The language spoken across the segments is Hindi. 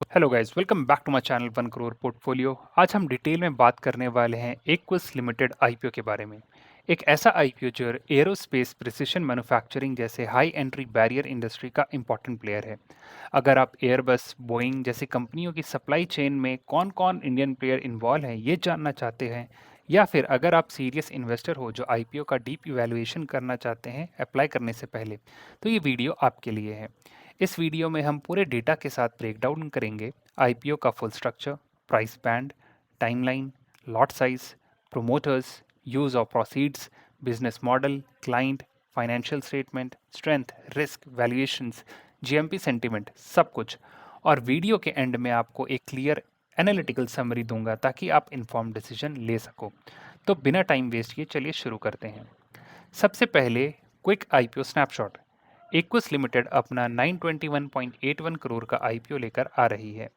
Hello guys, welcome back to my channel 1 crore portfolio. आज हम डिटेल में बात करने वाले हैं एक्विस लिमिटेड आईपीओ के बारे में। एक ऐसा आईपीओ जो एरोस्पेस प्रिसिशन मैन्युफैक्चरिंग जैसे हाई एंट्री बैरियर इंडस्ट्री का इंपॉर्टेंट प्लेयर है। अगर आप एयरबस, बोइंग जैसी कंपनियों की सप्लाई चेन में कौन कौन इंडियन प्लेयर इन्वॉल्व हैं ये जानना चाहते हैं, या फिर अगर आप सीरियस इन्वेस्टर हो जो आईपीओ का डीप इवैल्यूएशन करना चाहते हैं अप्लाई करने से पहले, तो ये वीडियो आपके लिए है। इस वीडियो में हम पूरे डेटा के साथ ब्रेक डाउन करेंगे आईपीओ का full structure, price band, timeline, lot size, promoters, use of proceeds, business model, client, financial statement, strength, risk, valuations, GMP sentiment, सब कुछ। और वीडियो के एंड में आपको एक क्लियर एनालिटिकल समरी दूंगा ताकि आप इन्फॉर्म डिसीजन ले सको। तो बिना टाइम वेस्ट किए चलिए शुरू करते हैं। सबसे पहले quick IPO snapshot. Aqueous limited अपना 921.81 करोड़ का आईपीओ लेकर आ रही है।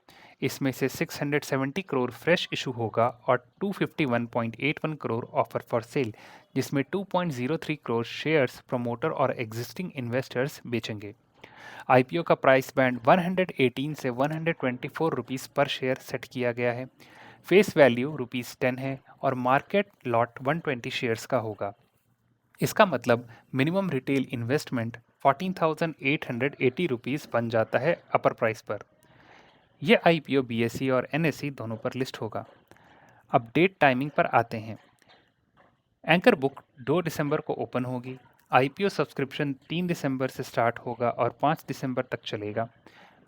इसमें से 670 करोड़ फ्रेश इशू होगा और 251.81 करोड़ ऑफर फॉर सेल, जिसमें 2.03 करोड़ शेयर्स प्रमोटर और एग्जिस्टिंग इन्वेस्टर्स बेचेंगे। आईपीओ का प्राइस बैंड 118 से 124 रुपीस पर शेयर सेट किया गया है। फेस वैल्यू रुपीस 10 है और मार्केट लॉट 120 शेयर्स का होगा। इसका मतलब मिनिमम रिटेल इन्वेस्टमेंट 14,880 रुपीस बन जाता है अपर प्राइस पर। यह आईपीओ बीएसई और एनएसई दोनों पर लिस्ट होगा। अब डेट टाइमिंग पर आते हैं। एंकर बुक 2 दिसंबर को ओपन होगी। आईपीओ सब्सक्रिप्शन 3 दिसंबर से स्टार्ट होगा और 5 दिसंबर तक चलेगा।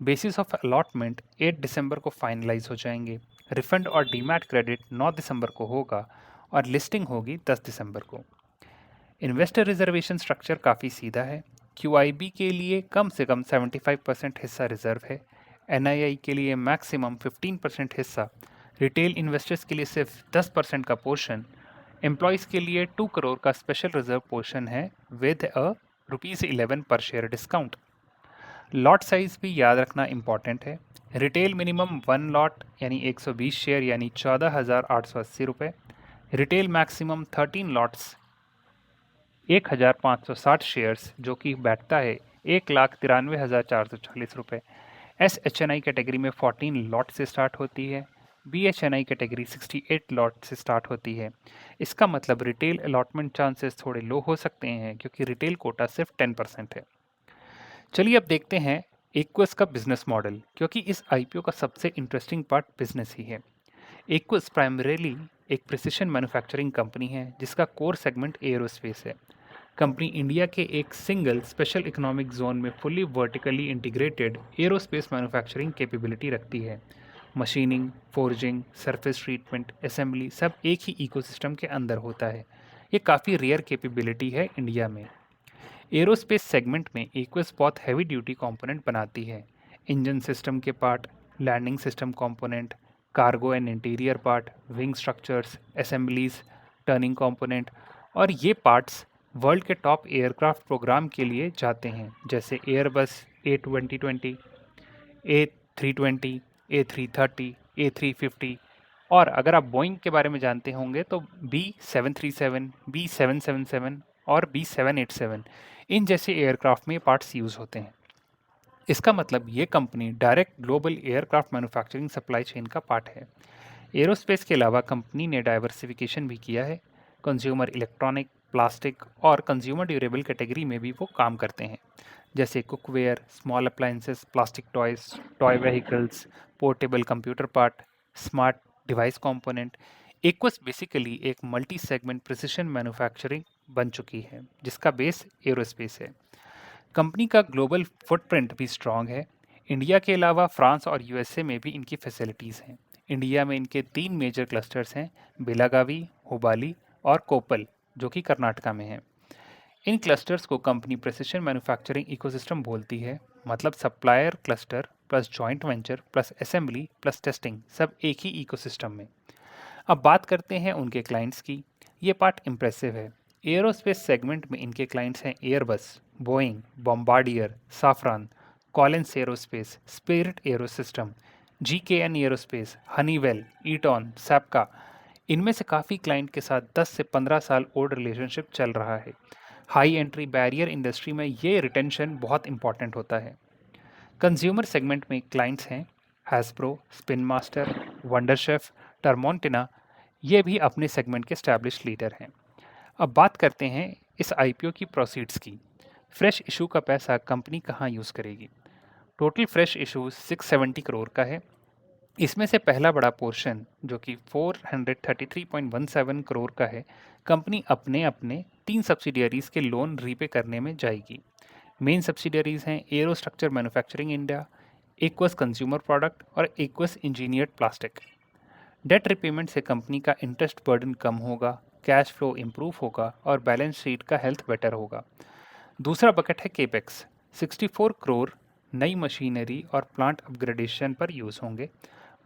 बेसिस ऑफ अलॉटमेंट 8 दिसंबर को फाइनलाइज हो जाएंगे। रिफंड और डीमैट क्रेडिट 9 दिसंबर को होगा और लिस्टिंग होगी 10 दिसंबर को। इन्वेस्टर रिजर्वेशन स्ट्रक्चर काफ़ी सीधा है। क्यूआईबी के लिए कम से कम 75% हिस्सा रिजर्व है। एनआईआई के लिए मैक्सिमम 15% हिस्सा, रिटेल इन्वेस्टर्स के लिए सिर्फ 10% का पोर्शन, एम्प्लॉयज़ के लिए 2 करोड़ का स्पेशल रिजर्व पोर्शन है विद अ ₹11 पर शेयर डिस्काउंट। लॉट साइज भी याद रखना इम्पॉर्टेंट है। रिटेल मिनिमम 1 लॉट यानी 120 शेयर यानी 14,880 रुपये। रिटेल मैक्सिमम 13 लॉट्स 1,560 शेयर्स जो कि बैठता है 1,93,440 रुपये। S H N I category में 14 लॉट से स्टार्ट होती है। B H N I category 68 lot से स्टार्ट होती है। इसका मतलब रिटेल अलॉटमेंट चांसेस थोड़े लो हो सकते हैं क्योंकि रिटेल कोटा सिर्फ 10% है। चलिए अब देखते हैं एक्विस का बिजनेस मॉडल, क्योंकि इस आईपीओ का सबसे इंटरेस्टिंग पार्ट बिजनेस ही है। एक्विस प्राइमरीली एक प्रिसिशन मैन्युफैक्चरिंग कंपनी है जिसका कोर सेगमेंट एरोस्पेस है। कंपनी इंडिया के एक सिंगल स्पेशल इकोनॉमिक जोन में fully vertically integrated aerospace manufacturing capability रखती है। Machining, forging, surface treatment, assembly सब एक ही इकोसिस्टम के अंदर होता है। ये काफ़ी रेयर कैपेबिलिटी है इंडिया में। एरोस्पेस सेगमेंट में एक्विस बहुत हैवी ड्यूटी कंपोनेंट बनाती है। इंजन सिस्टम के part, landing system component, cargo and interior part, wing structures, assemblies, turning component, और ये पार्ट्स वर्ल्ड के टॉप एयरक्राफ्ट प्रोग्राम के लिए जाते हैं, जैसे Airbus A220, A320, A330, A350। और अगर आप बोइंग के बारे में जानते होंगे तो B737, B777 और B787, इन जैसे एयरक्राफ्ट में पार्ट्स यूज़ होते हैं। इसका मतलब ये company direct global aircraft manufacturing supply chain का पार्ट है। एरोस्पेस के अलावा कंपनी ने डाइवर्सिफिकेशन भी किया है। कंज्यूमर इलेक्ट्रॉनिक, प्लास्टिक और कंज्यूमर ड्यूरेबल कैटेगरी में भी वो काम करते हैं, जैसे cookware, small appliances, plastic toys, toy vehicles, portable computer part, smart device component. Aqueous basically एक मल्टी सेगमेंट प्रिसिशन मैन्युफैक्चरिंग बन चुकी है जिसका बेस एरोस्पेस है। कंपनी का ग्लोबल फुटप्रिंट भी स्ट्रांग है। इंडिया के अलावा फ्रांस और यूएसए में भी इनकी फैसिलिटीज़ हैं। इंडिया में इनके 3 मेजर क्लस्टर्स हैं, बेलागावी, हुबाली और कोप्पल, जो कि कर्नाटका में हैं। इन क्लस्टर्स को कंपनी प्रिसिशन मैन्युफैक्चरिंग इकोसिस्टम बोलती है, मतलब supplier cluster plus joint venture plus assembly plus testing सब एक ही इकोसिस्टम में। अब बात करते हैं उनके क्लाइंट्स की। ये पार्ट इम्प्रेसिव है। एयरोस्पेस सेगमेंट में इनके क्लाइंट्स हैं Airbus, Boeing, Bombardier, Safran, Collins Aerospace, Spirit Aerosystem, GKN Aerospace, Honeywell, Eaton, सैपका। इनमें से काफ़ी क्लाइंट के साथ 10 से 15 साल ओल्ड रिलेशनशिप चल रहा है। हाई एंट्री बैरियर इंडस्ट्री में ये रिटेंशन बहुत इंपॉर्टेंट होता है। कंज्यूमर सेगमेंट में क्लाइंट्स हैं Hasbro, Spin Master, Wonderchef, Tramontina ये भी अपने सेगमेंट के एस्टैब्लिश लीडर हैं। अब बात करते हैं इस आईपीओ की प्रोसीड्स की। फ्रेश इशू का पैसा कंपनी कहाँ यूज़ करेगी? टोटल फ्रेश इशू 670 करोड़ का है। इसमें से पहला बड़ा पोर्शन जो कि 433.17 करोड़ का है, कंपनी अपने अपने 3 सब्सिडियरीज के लोन रीपे करने में जाएगी। मेन सब्सिडियरीज हैं aerostructure manufacturing India, Aequs consumer product और Aequs engineered plastic. Debt repayment से कंपनी का इंटरेस्ट बर्डन कम होगा, कैश फ्लो इंप्रूव होगा और बैलेंस शीट का हेल्थ बेटर होगा। दूसरा बकेट है केपेक्स, 64 करोड़ नई मशीनरी और प्लांट अपग्रेडेशन पर यूज़ होंगे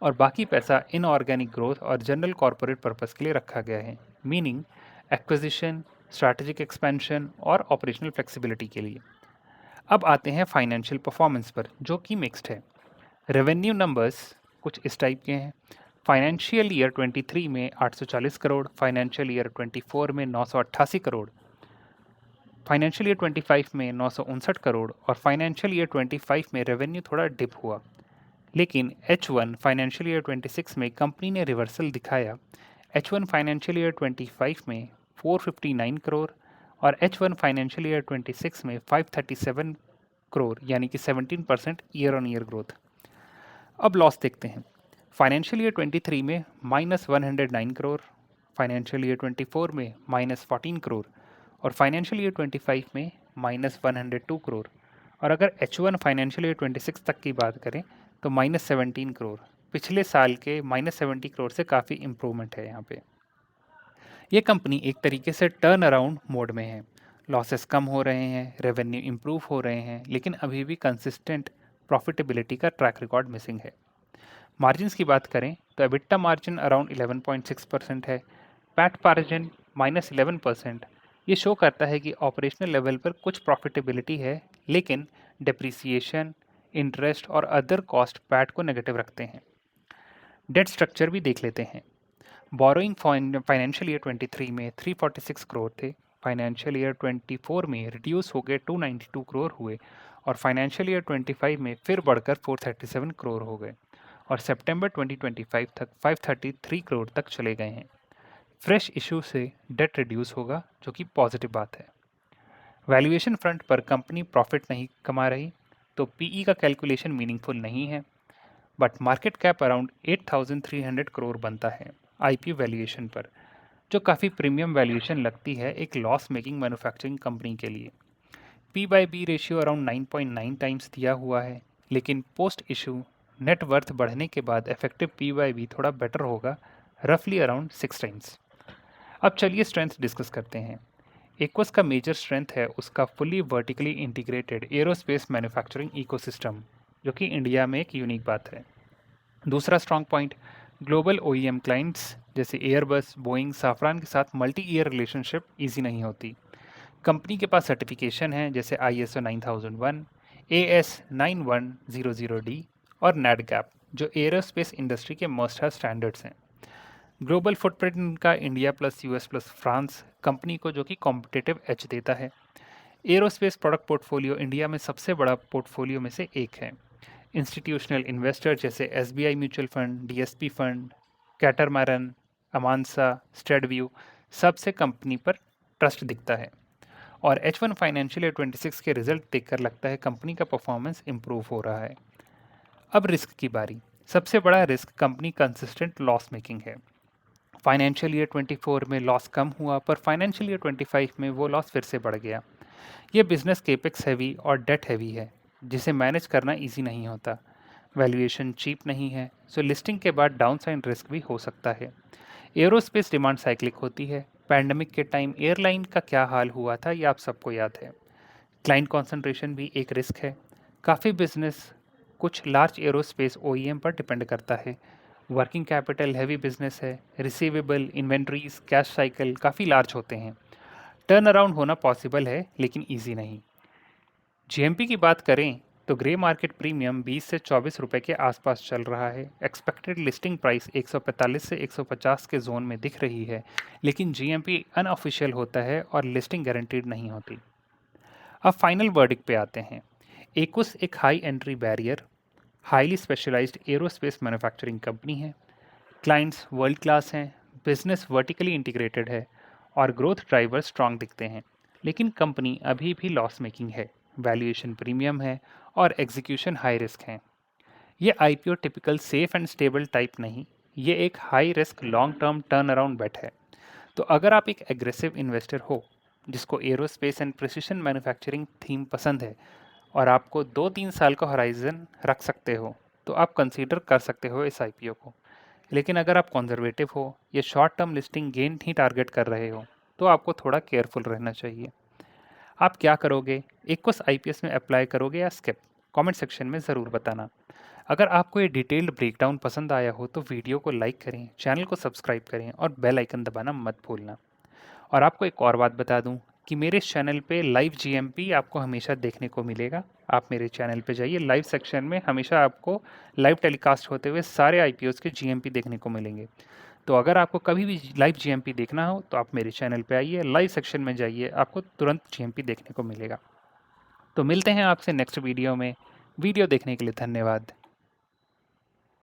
और बाकी पैसा इनऑर्गेनिक ग्रोथ और जनरल कॉर्पोरेट पर्पस के लिए रखा गया है, मीनिंग एक्विजिशन, स्ट्रैटेजिक एक्सपेंशन और ऑपरेशनल फ्लेक्सिबिलिटी के लिए। अब आते हैं फाइनेंशियल परफॉर्मेंस पर, जो कि मिक्स्ड है। रेवेन्यू नंबर्स कुछ इस टाइप के हैं। फाइनेंशियल ईयर 23 में 840 करोड़, फाइनेंशियल ईयर 24 में 988 करोड़, फाइनेंशियल ईयर 25 में 959 करोड़ और फाइनेंशियल ईयर 25 में रेवेन्यू थोड़ा डिप हुआ। लेकिन H1 फाइनेंशियल ईयर 26 में कंपनी ने रिवर्सल दिखाया। H1 फाइनेंशियल ईयर 25 में 459 करोड़ और H1 फाइनेंशियल ईयर 26 में 537 करोड़, यानी कि 17% ईयर ऑन ईयर ग्रोथ। अब लॉस देखते हैं। फाइनेंशियल ईयर 23 में -109 करोड़, फाइनेंशियल ईयर 24 में -14 करोड़ और फाइनेंशियल ईयर 25 में -102 करोड़। और अगर H1 फाइनेंशियल ईयर 26 तक की बात करें तो -17 करोड़। पिछले साल के -70 करोड़ से काफ़ी इम्प्रूवमेंट है यहाँ पे। ये कंपनी एक तरीके से टर्न अराउंड मोड में है। लॉसेस कम हो रहे हैं, रेवेन्यू इंप्रूव हो रहे हैं, लेकिन अभी भी कंसिस्टेंट प्रॉफिटेबिलिटी का ट्रैक रिकॉर्ड मिसिंग है। मार्जिन्स की बात करें तो एबिटा मार्जिन अराउंड 11.6% है, पैट मार्जिन -11%। ये शो करता है कि ऑपरेशनल लेवल पर कुछ प्रॉफिटेबिलिटी है, लेकिन डिप्रिसिएशन, इंटरेस्ट और अदर कॉस्ट पैट को नेगेटिव रखते हैं। डेट स्ट्रक्चर भी देख लेते हैं। बोरोइंग फाइनेंशियल ईयर 23 में 346 करोड़ थे, फाइनेंशियल ईयर 24 में रिड्यूस हो गए 292 करोड़ हुए और फाइनेंशियल ईयर 25 में फिर बढ़कर 437 करोड़ हो गए और सितंबर 2025 तक 533 करोड़ तक चले गए हैं। फ्रेश इशू से डेट रिड्यूस होगा, जो कि पॉजिटिव बात है। वैल्यूएशन फ्रंट पर कंपनी प्रॉफिट नहीं कमा रही, तो पीई का कैलकुलेशन मीनिंगफुल नहीं है, but market cap around 8,300 crore बनता है आईपीओ वैल्यूएशन पर, जो काफ़ी प्रीमियम वैल्यूएशन लगती है एक लॉस मेकिंग मैन्युफैक्चरिंग कंपनी के लिए। P by B ratio around 9.9 times दिया हुआ है, लेकिन पोस्ट इशू नेट वर्थ बढ़ने के बाद इफेक्टिव पी बाई बी थोड़ा बेटर होगा, रफली अराउंड 6 टाइम्स। अब चलिए स्ट्रेंथ डिस्कस करते हैं। एक्वस का मेजर स्ट्रेंथ है उसका fully vertically integrated aerospace manufacturing ecosystem, जो कि इंडिया में एक यूनिक बात है। दूसरा strong point, global OEM clients जैसे एयरबस, बोइंग, साफरान के साथ मल्टी ईयर रिलेशनशिप ईजी नहीं होती। कंपनी के पास सर्टिफिकेशन है जैसे ISO 9001, AS 9100D और NADCAP, जो एरोस्पेस इंडस्ट्री के मस्ट हैव स्टैंडर्ड्स हैं। ग्लोबल फुटप्रिंट का India plus US plus France company को जो कि कॉम्पिटिटिव एज देता है। एरोस्पेस प्रोडक्ट पोर्टफोलियो इंडिया में सबसे बड़ा पोर्टफोलियो में से एक है। इंस्टीट्यूशनल इन्वेस्टर जैसे SBI mutual fund, DSP fund, Catamaran, Amansa, Steadview सबसे कंपनी पर ट्रस्ट दिखता है। और H1 फाइनेंशियल ईयर 26 के रिजल्ट देखकर लगता है कंपनी का परफॉर्मेंस इंप्रूव हो रहा है। अब रिस्क की बारी। सबसे बड़ा risk company consistent loss making है। फाइनेंशियल ईयर 24 में लॉस कम हुआ, पर फाइनेंशियल ईयर 25 में वो लॉस फिर से बढ़ गया। ये बिजनेस केपेक्स हैवी और डेट हैवी है, जिसे मैनेज करना इजी नहीं होता। वैल्यूएशन चीप नहीं है, सो लिस्टिंग के बाद डाउनसाइड रिस्क भी हो सकता है। एरोस्पेस डिमांड साइक्लिक होती है। पैंडमिक के टाइम एयरलाइन का क्या हाल हुआ था, ये आप सबको याद है। क्लाइंट कॉन्सेंट्रेशन भी एक रिस्क है। काफ़ी बिजनेस कुछ लार्ज एरोस्पेस OEM पर डिपेंड करता है। वर्किंग कैपिटल हैवी बिजनेस है, रिसीवेबल, इन्वेंट्रीज, कैश साइकिल काफ़ी लार्ज होते हैं। टर्न अराउंड होना पॉसिबल है, लेकिन ईजी नहीं। जीएमपी की बात करें तो ग्रे मार्केट प्रीमियम 20 से 24 रुपए के आसपास चल रहा है। एक्सपेक्टेड लिस्टिंग प्राइस 145 से 150 के जोन में दिख रही है, लेकिन जीएमपी अनऑफिशियल होता है और लिस्टिंग गारंटीड नहीं होती। अब फाइनल वर्डिक्ट पे आते हैं। एक्वस एक high entry barrier, highly specialised aerospace manufacturing company है। क्लाइंट्स वर्ल्ड क्लास हैं, बिजनेस वर्टिकली इंटीग्रेटेड है और ग्रोथ ड्राइवर स्ट्रांग दिखते हैं। लेकिन कंपनी अभी भी लॉस मेकिंग है, वैल्यूएशन प्रीमियम है और एग्जीक्यूशन हाई रिस्क है। ये IPO typical safe and stable type नहीं, ये एक high risk long term turnaround bet है। तो अगर आप एक एग्रेसिव इन्वेस्टर हो जिसको aerospace and precision manufacturing theme पसंद है और आपको 2-3 साल का होराइजन रख सकते हो, तो आप कंसीडर कर सकते हो इस आईपीओ को। लेकिन अगर आप कंजर्वेटिव हो या शॉर्ट टर्म लिस्टिंग गेन ही टारगेट कर रहे हो, तो आपको थोड़ा केयरफुल रहना चाहिए। आप क्या करोगे? इक्विस आईपीएस में अप्लाई करोगे या स्किप? कमेंट सेक्शन में ज़रूर बताना। अगर आपको ये डिटेल्ड ब्रेकडाउन पसंद आया हो तो वीडियो को लाइक करें, चैनल को सब्सक्राइब करें और बेल आइकन दबाना मत भूलना। और आपको एक और बात बता दूं कि मेरे इस चैनल पे लाइव जीएमपी आपको हमेशा देखने को मिलेगा। आप मेरे चैनल पे जाइए, लाइव सेक्शन में हमेशा आपको लाइव टेलीकास्ट होते हुए सारे आईपीओस के जीएमपी देखने को मिलेंगे। तो अगर आपको कभी भी लाइव जीएमपी देखना हो तो आप मेरे चैनल पे आइए, लाइव सेक्शन में जाइए, आपको तुरंत जीएमपी देखने को मिलेगा। तो मिलते हैं आपसे नेक्स्ट वीडियो में। वीडियो देखने के लिए धन्यवाद।